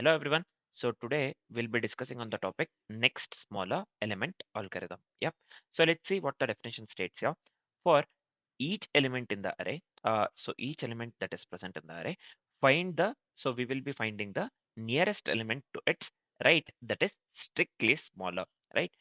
Hello everyone. So today we'll be discussing on the topic next smaller element algorithm. Yep. So let's see what the definition states here. For each element in the array, so each element that is present in the array, so we will be finding the nearest element to its right that is strictly smaller, right?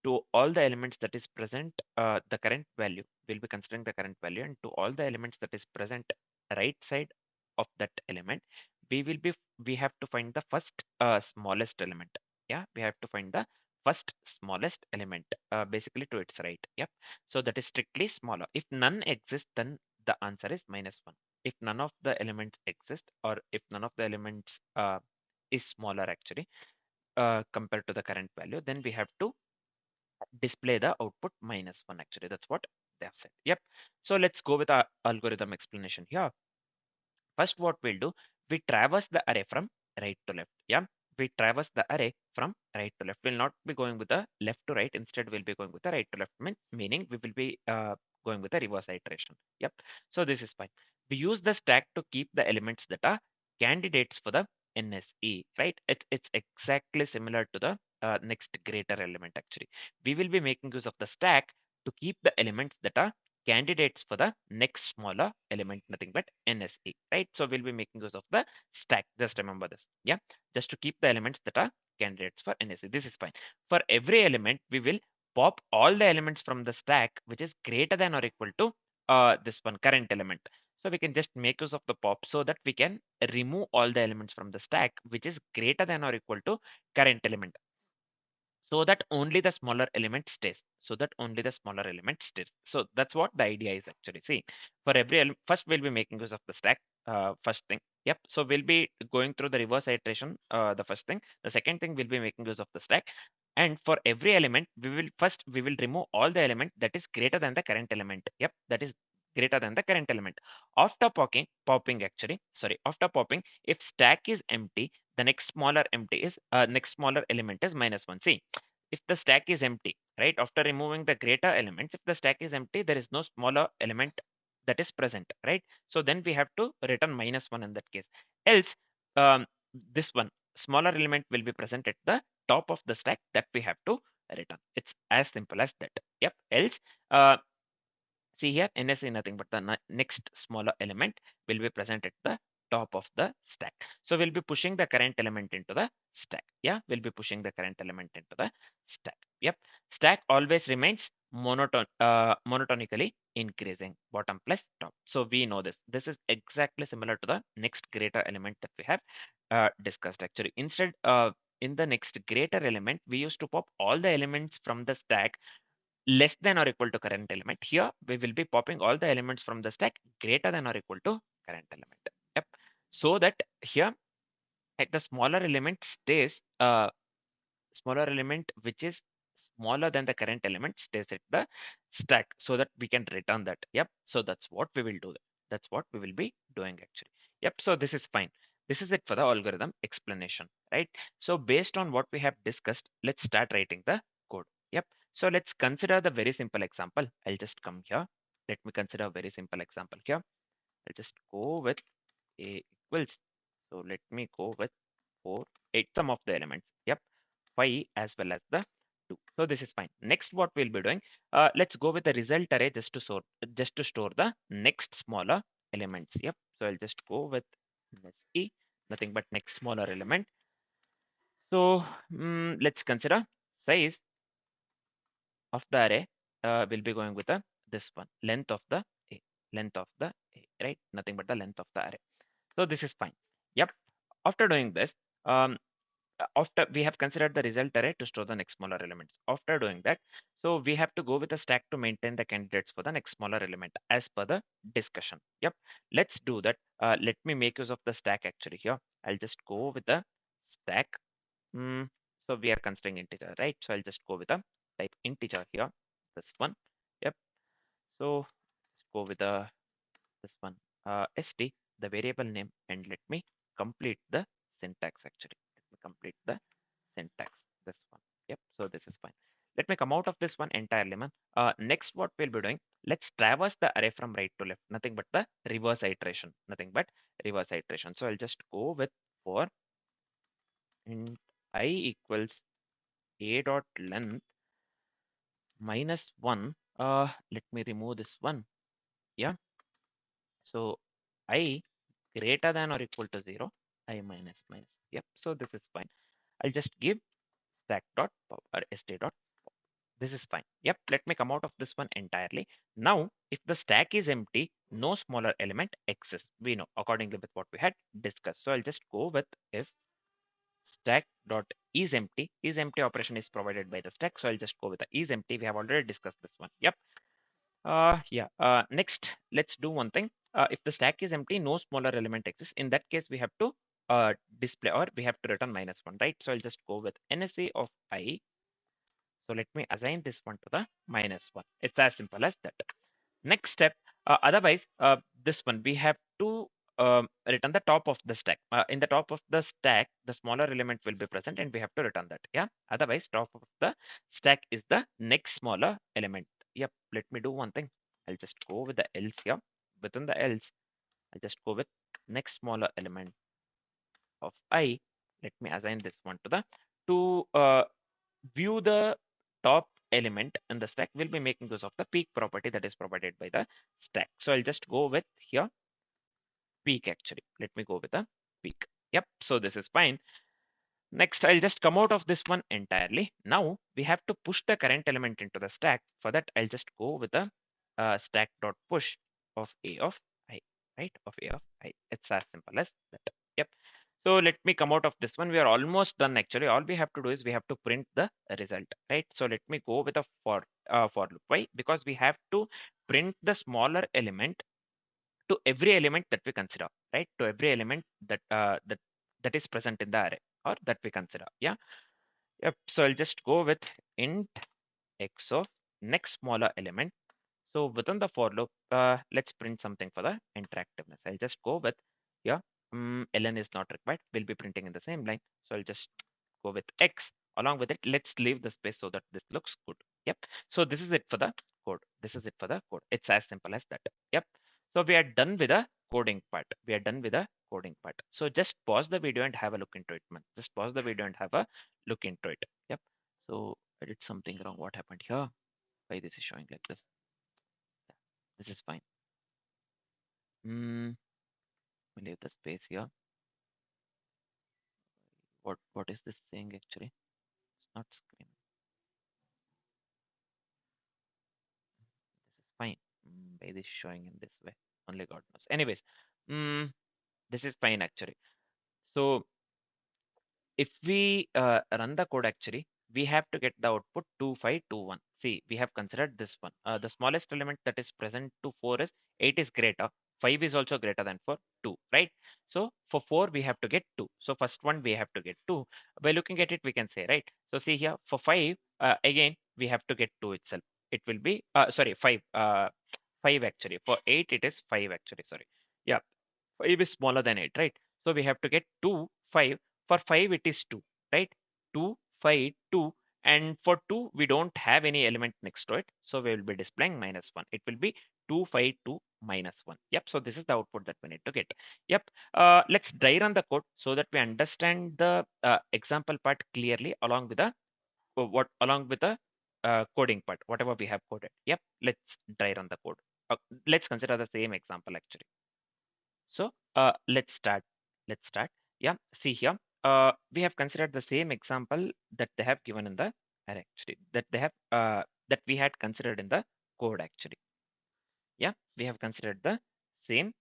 To all the elements that is present, the current value, we'll be considering the current value, and to all the elements that is present right side of that element, we will be we have to find the first smallest element. Yeah, we have to find the first smallest element, basically to its right. Yep. So that is strictly smaller. If none exist, then the answer is -1. If none of the elements exist, or if none of the elements is smaller actually compared to the current value, then we have to display the output -1 actually. That's what they have said. Yep. So let's go with our algorithm explanation here. First, what we'll do, we traverse the array from right to left. Yeah, we traverse the array from right to left. We'll not be going with the left to right. Instead, we'll be going with the right to left, meaning we will be going with the reverse iteration. Yep. So this is fine. We use the stack to keep the elements that are candidates for the NSE, right? It's exactly similar to the next greater element actually. We will be making use of the stack to keep the elements that are candidates for the next smaller element, nothing but NSE, right? So we'll be making use of the stack. Just remember this. Yeah, just to keep the elements that are candidates for NSE. This is fine. For every element, we will pop all the elements from the stack which is greater than or equal to this one current element. So we can just make use of the pop so that we can remove all the elements from the stack which is greater than or equal to current element, so that only the smaller element stays, so that's what the idea is actually. See, for every first we'll be making use of the stack, first thing. Yep. So we'll be going through the reverse iteration, the first thing. The second thing, we'll be making use of the stack, and for every element we will remove all the element that is greater than the current element. Yep, that is greater than the current element. After popping actually, sorry, after popping, if stack is empty, the next smaller element is -1. See, if the stack is empty, right, after removing the greater elements, if the stack is empty, there is no smaller element that is present, right? So then we have to return -1 in that case. Else, um, this one smaller element will be present at the top of the stack that we have to return. It's as simple as that. Yep. Else, uh, see here, ns is nothing but the next smaller element will be present at the top of the stack. So we'll be pushing the current element into the stack. Yeah, we'll be pushing the current element into the stack. Yep. Stack always remains monotonically increasing, bottom plus top. So we know this. This is exactly similar to the next greater element that we have discussed actually. Instead, in the next greater element, we used to pop all the elements from the stack less than or equal to current element. Here we will be popping all the elements from the stack greater than or equal to current element. Yep. So that here at the smaller element stays, smaller element which is smaller than the current element stays at the stack, so that we can return that. Yep. So that's what we will do. That's what we will be doing actually. Yep. So this is fine. This is it for the algorithm explanation, right? So based on what we have discussed, let's start writing the code. Yep. So let's consider the very simple example. I'll just come here. Let me consider a very simple example here. I'll just go with a equals. So let me go with 4, 8, sum of the elements. Yep. 5 as well as the 2. So this is fine. Next, what we'll be doing, let's go with the result array just to store the next smaller elements. Yep. So I'll just go with NSE, nothing but next smaller element. So let's consider size of the array. We'll be going with this one, length of the a, right? Nothing but the length of the array. So this is fine. Yep. After doing this, um, after we have considered the result array to store the next smaller elements. After doing that, so we have to go with a stack to maintain the candidates for the next smaller element as per the discussion. Yep. Let's do that. Let me make use of the stack actually here. I'll just go with the stack. So we are considering integer, right? So I'll just go with a type integer here. This one. Yep. So let's go with this one. st, the variable name, and let me complete the syntax actually. Let me complete the syntax. This one. Yep. So this is fine. Let me come out of this one entirely, man. Next, what we'll be doing, let's traverse the array from right to left. Nothing but the reverse iteration. Nothing but reverse iteration. So I'll just go with 4, int I equals a dot length minus 1. Let me remove this one. Yeah. So I greater than or equal to 0, I minus minus. Yep. So this is fine. I'll just give stack dot pop or st dot pop. This is fine. Yep. Let me come out of this one entirely. Now, if the stack is empty, no smaller element exists. We know accordingly with what we had discussed. So I'll just go with if stack dot is empty. Is empty operation is provided by the stack. So I'll just go with the is empty. We have already discussed this one. Yep. Yeah. Next, let's do one thing. If the stack is empty, no smaller element exists. In that case, we have to display or we have to return minus one, right? So I'll just go with NSA of I. So let me assign this one to the minus one. It's as simple as that. Next step, otherwise, this one we have to return the top of the stack. In the top of the stack, the smaller element will be present and we have to return that. Yeah. Otherwise, top of the stack is the next smaller element. Yep. Let me do one thing. I'll just go with the else here. Within the else, I'll just go with next smaller element of I. Let me assign this one to the to view the top element in the stack. We'll be making use of the peak property that is provided by the stack. So I'll just go with here peak actually. Let me go with the peak. Yep. So this is fine. Next, I'll just come out of this one entirely. Now we have to push the current element into the stack. For that, I'll just go with the stack dot push of a of I, right? Of a of I. It's as simple as that. Yep. So let me come out of this one. We are almost done actually. All we have to do is we have to print the result, right? So let me go with a for loop. Why? Because we have to print the smaller element to every element that we consider, right? To every element that is present in the array or that we consider. Yeah. Yep. So I'll just go with int x of next smaller element. So within the for loop, let's print something for the interactiveness. I'll just go with here. Ln is not required. We'll be printing in the same line. So I'll just go with x. Along with it, let's leave the space so that this looks good. Yep. So this is it for the code. This is it for the code. It's as simple as that. Yep. So we are done with the coding part. We are done with the coding part. So just pause the video and have a look into it, man. Just pause the video and have a look into it. Yep. So I did something wrong. What happened here? Why this is showing like this? This is fine. We leave the space here. What is this saying actually? It's not screaming. This is fine. Why this is showing in this way? Only God knows. Anyways, this is fine actually. So if we run the code actually, we have to get the output 2521. See, we have considered this one. The smallest element that is present to 4 is 8 is greater. 5 is also greater than 4, 2, right? So for 4, we have to get 2. So first one, we have to get 2. By looking at it, we can say, right? So see here, for 5, again, we have to get 2 itself. It will be, sorry, 5. 5 actually. For 8, it is 5 actually, sorry. Yeah, 5 is smaller than 8, right? So we have to get 2, 5. For 5, it is 2, right? 2, 5, 2. And for 2, we don't have any element next to it. So we will be displaying minus 1. It will be 2, 5, 2, minus 1. Yep. So this is the output that we need to get. Yep. Let's dry run the code so that we understand the example part clearly along with the coding part, whatever we have coded. Yep. Let's dry run the code. Let's consider the same example actually. So let's start. Let's start. Yeah, see here. We have considered the same example that they have given in the array actually, that they have that we had considered in the code actually. Yeah, we have considered the same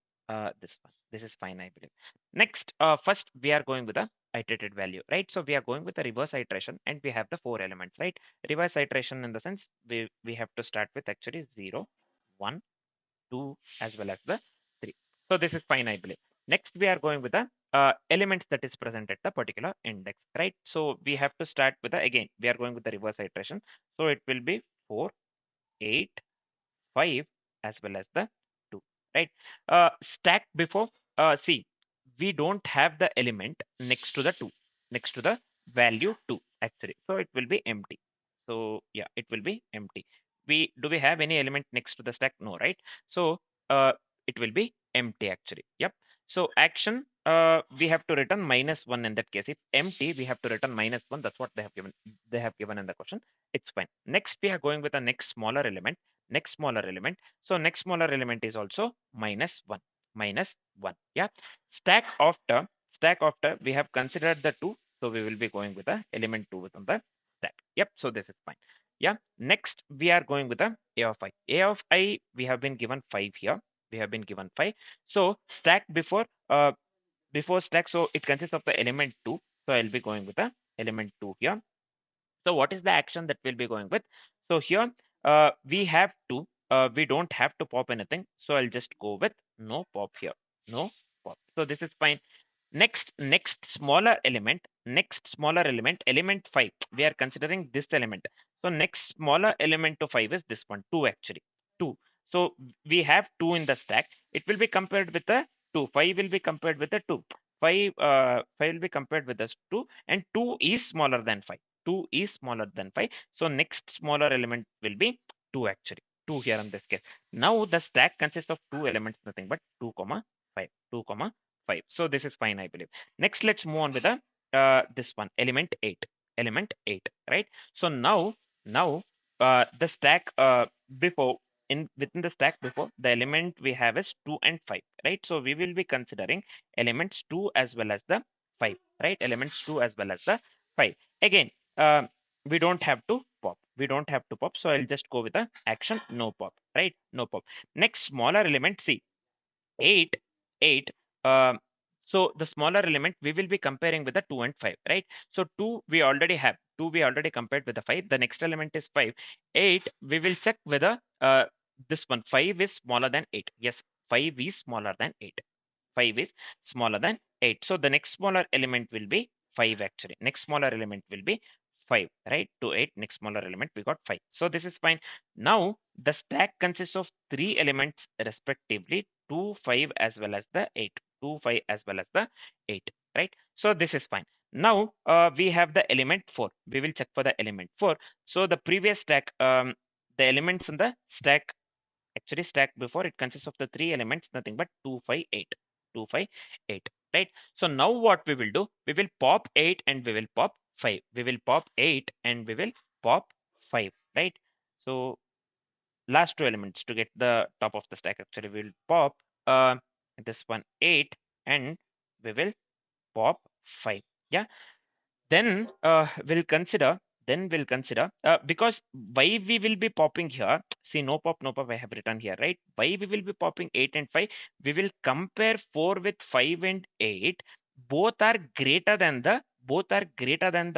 this one. This is fine, I believe. Next, first we are going with a iterated value, right? So we are going with a reverse iteration and we have the 4 elements, right? Reverse iteration in the sense we have to start with actually 0, 1, 2 as well as the 3. So this is fine, I believe. Next, we are going with the elements that is present at the particular index, right? So we have to start with the, again, we are going with the reverse iteration. So it will be 4, 8, 5 as well as the 2, right? Stack before, see, we don't have the element next to the 2, next to the value 2 actually. So it will be empty. So yeah, it will be empty. Do we have any element next to the stack? No, right? So it will be empty actually. Yep. So action we have to return -1 in that case. If empty, we have to return -1. That's what they have given. They have given in the question. It's fine. Next, we are going with the next smaller element. Next smaller element. So next smaller element is also -1. -1. Yeah. Stack after we have considered the two. So we will be going with the element 2 within the stack. Yep. So this is fine. Yeah. Next, we are going with the a of I. A of I, we have been given 5 here. We have been given 5. So stack before stack, so it consists of the element 2. So I'll be going with the element 2 here. So what is the action that we'll be going with? So here we have to, we don't have to pop anything. So I'll just go with no pop here. No pop. So this is fine. Next smaller element, element 5. We are considering this element. So next smaller element to 5 is this one, 2 actually. 2. So we have 2 in the stack. It will be compared with the 2. 5 will be compared with the 2. 5 will be compared with this 2, and 2 is smaller than 5. 2 is smaller than 5. So next smaller element will be 2 actually. 2 here in this case. Now the stack consists of two elements, nothing but 2 comma 5. 2 comma 5. So this is fine, I believe. Next, let's move on with the this one, element 8. Element 8, right? So now the stack before in within the stack before, the element we have is 2 and 5, right? So we will be considering elements 2 as well as the 5, right? Elements 2 as well as the 5. Again, we don't have to pop. We don't have to pop. So I'll just go with the action no pop, right? No pop. Next smaller element, see 8 8 um, so the smaller element we will be comparing with the 2 and 5, right? So 2 we already have, 2 we already compared with the 5. The next element is 5. 8 we will check whether this one 5 is smaller than 8. Yes, 5 is smaller than 8. 5 is smaller than 8. So the next smaller element will be 5 actually. Next smaller element will be 5, right? To 8, next smaller element we got 5. So this is fine. Now the stack consists of 3 elements respectively, 2, 5 as well as the 8. 2, 5 as well as the 8, right? So this is fine. Now we have the element 4. We will check for the element 4. So the previous stack, the elements in the stack actually stack before, it consists of the three elements, nothing but 2 5 8. 2 5 8, right? So now what we will do, we will pop 8 and we will pop 5. We will pop 8 and we will pop 5, right? So last two elements to get the top of the stack, actually we will pop uh, this one 8 and we will pop 5. Yeah. Then we'll consider because why we will be popping here, see no pop no pop I have written here, right? Why we will be popping 8 and 5, we will compare 4 with 5 and 8. Both are greater than the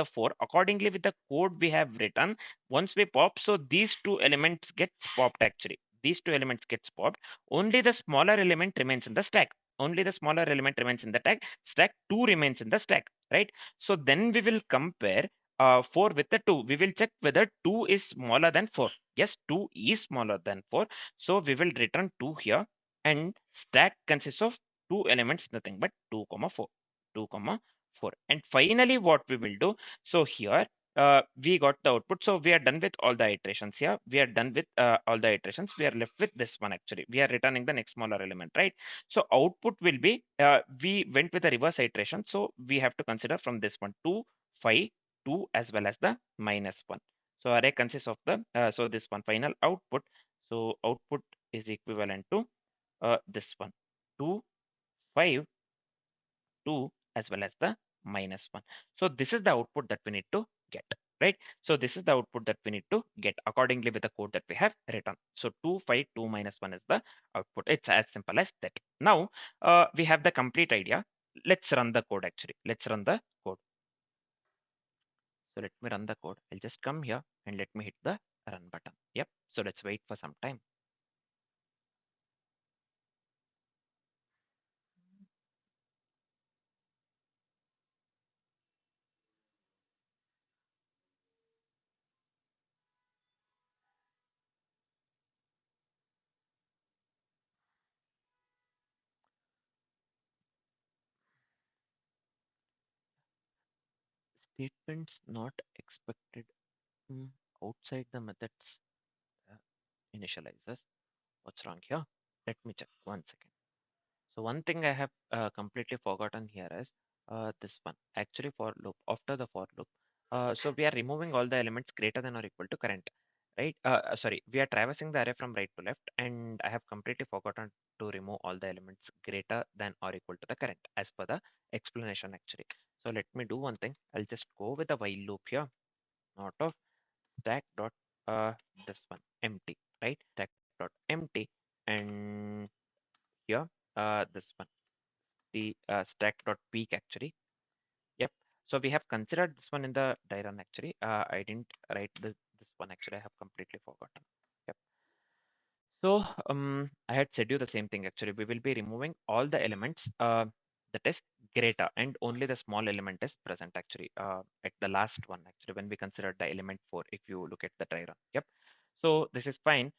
4, accordingly with the code we have written. Once we pop, so these two elements gets popped actually. These two elements gets popped. Only the smaller element remains in the stack. Only the smaller element remains in the stack. 2 remains in the stack, right? So then we will compare 4 with the 2. We will check whether 2 is smaller than 4. Yes, 2 is smaller than 4. So we will return 2 here, and stack consists of two elements, nothing but 2 comma 4. 2 comma 4. And finally, what we will do, so here we got the output. So we are done with all the iterations here. We are done with all the iterations. We are left with this one actually. We are returning the next smaller element, right? So output will be, we went with a reverse iteration. So we have to consider from this one 2, 5, 2 as well as the -1. So array consists of the, so this one final output. So output is equivalent to this one 2, 5, 2 as well as the -1. So this is the output that we need to get, right? So this is the output that we need to get accordingly with the code that we have written. So 2 5 2 -1 is the output. It's as simple as that. Now we have the complete idea. Let's run the code actually. Let's run the code. So let me run the code. I'll just come here and let me hit the run button. Yep. So let's wait for some time. Statements not expected outside the methods uh, initializers. What's wrong here? Let me check 1 second. So one thing I have completely forgotten here is this one. Actually, for loop, after the for loop. So we are removing all the elements greater than or equal to current, right? Sorry, we are traversing the array from right to left, and I have completely forgotten to remove all the elements greater than or equal to the current as per the explanation actually. So let me do one thing. I'll just go with the while loop here, not of stack dot this one empty, right? Stack dot empty, and here this one the stack dot peak actually. Yep. So we have considered this one in the diagram actually. I didn't write this one actually. I have completely forgotten. Yep. So I had said you the same thing actually. We will be removing all the elements that is greater, and only the small element is present actually at the last one actually when we consider the element 4 if you look at the diagram. Yep. So this is fine.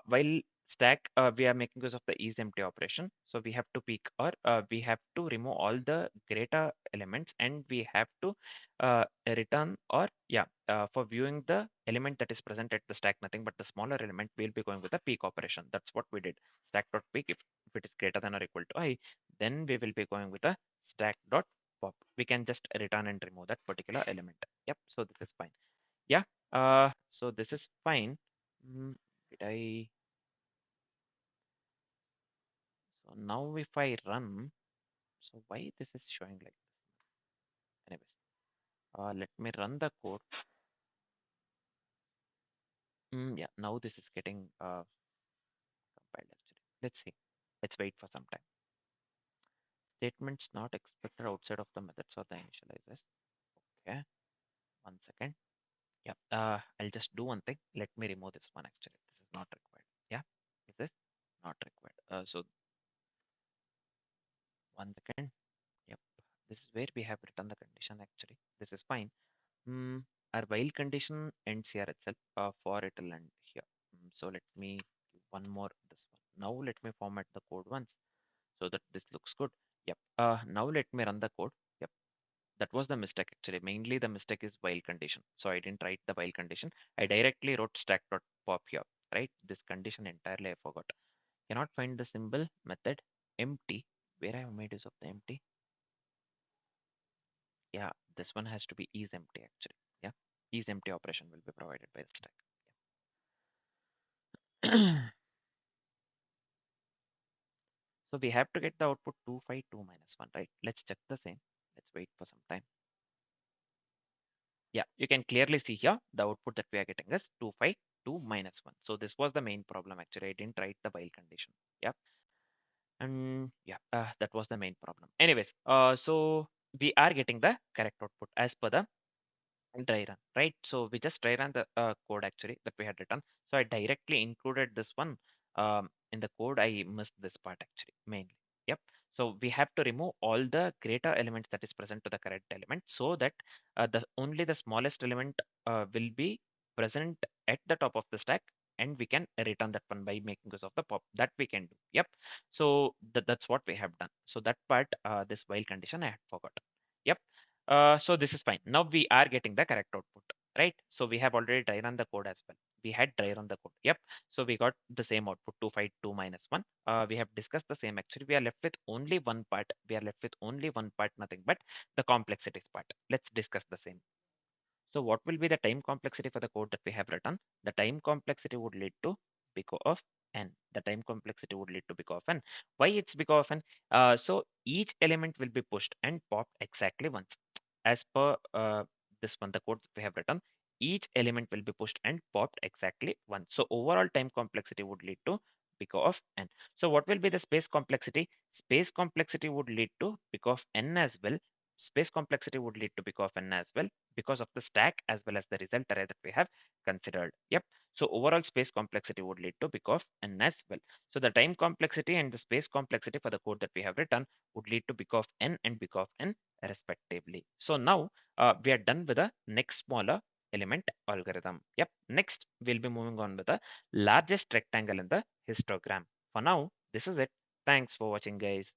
While stack we are making use of the is empty operation. So we have to pick or we have to remove all the greater elements, and we have to return or yeah for viewing the element that is present at the stack nothing but the smaller element, we'll be going with the peak operation. That's what we did. Stack dot peak, if it is greater than or equal to I, then we will be going with the stack dot pop. We can just return and remove that particular element. Yep. So this is fine. Yeah. So this is fine. Did I? So now if I run, so why this is showing like this? Anyways, let me run the code. Yeah, now this is getting compiled actually. Let's see. Let's wait for some time. Statements not expected outside of the methods or the initializers. Okay, 1 second. Yeah, I'll just do one thing. Let me remove this one actually. This is not required. Yeah, this is not required. So 1 second. Yep, this is where we have written the condition actually. This is fine. Our while condition ends here itself. For it will end here. So let me give one more this one. Now let me format the code once so that this looks good. Yep. Now let me run the code. Yep. That was the mistake actually. Mainly the mistake is while condition. So I didn't write the while condition. I directly wrote stack.pop here. Right. This condition entirely I forgot. Cannot find the symbol method empty. Where I have made use of the empty. Yeah, this one has to be is empty actually. Yeah. Is empty operation will be provided by the stack. So we have to get the output 252 minus 1, right? Let's check the same. Let's wait for some time. Yeah, you can clearly see here the output that we are getting is 252 minus 1. So this was the main problem actually. I didn't write the while condition. Yeah. And yeah, that was the main problem. Anyways, so we are getting the correct output as per the dry run, right? So we just dry run the code actually that we had written. So I directly included this one in the code. I missed this part actually mainly. Yep. So we have to remove all the greater elements that is present to the correct element so that the only the smallest element will be present at the top of the stack, and we can return that one by making use of the pop. That we can do. Yep. So that's what we have done. So that part, this while condition I had forgotten. Yep. So this is fine. Now we are getting the correct output, right? So we have already dry run the code as well. We had dry run the code. Yep. So we got the same output 252 minus 1. We have discussed the same actually. We are left with only one part. We are left with only one part, nothing but the complexities part. Let's discuss the same. So what will be the time complexity for the code that we have written? The time complexity would lead to big O of n. The time complexity would lead to big O of n. Why it's big O of n? So each element will be pushed and popped exactly once. As per this one, the code that we have written, each element will be pushed and popped exactly once. So overall time complexity would lead to big O of n. So what will be the space complexity? Space complexity would lead to big O of n as well. Space complexity would lead to big O of n as well because of the stack as well as the result array that we have considered. Yep. So overall space complexity would lead to big of n as well. So the time complexity and the space complexity for the code that we have written would lead to big of n and big of n respectively. So now we are done with the next smaller element algorithm. Yep. Next, we'll be moving on with the largest rectangle in the histogram. For now, this is it. Thanks for watching, guys.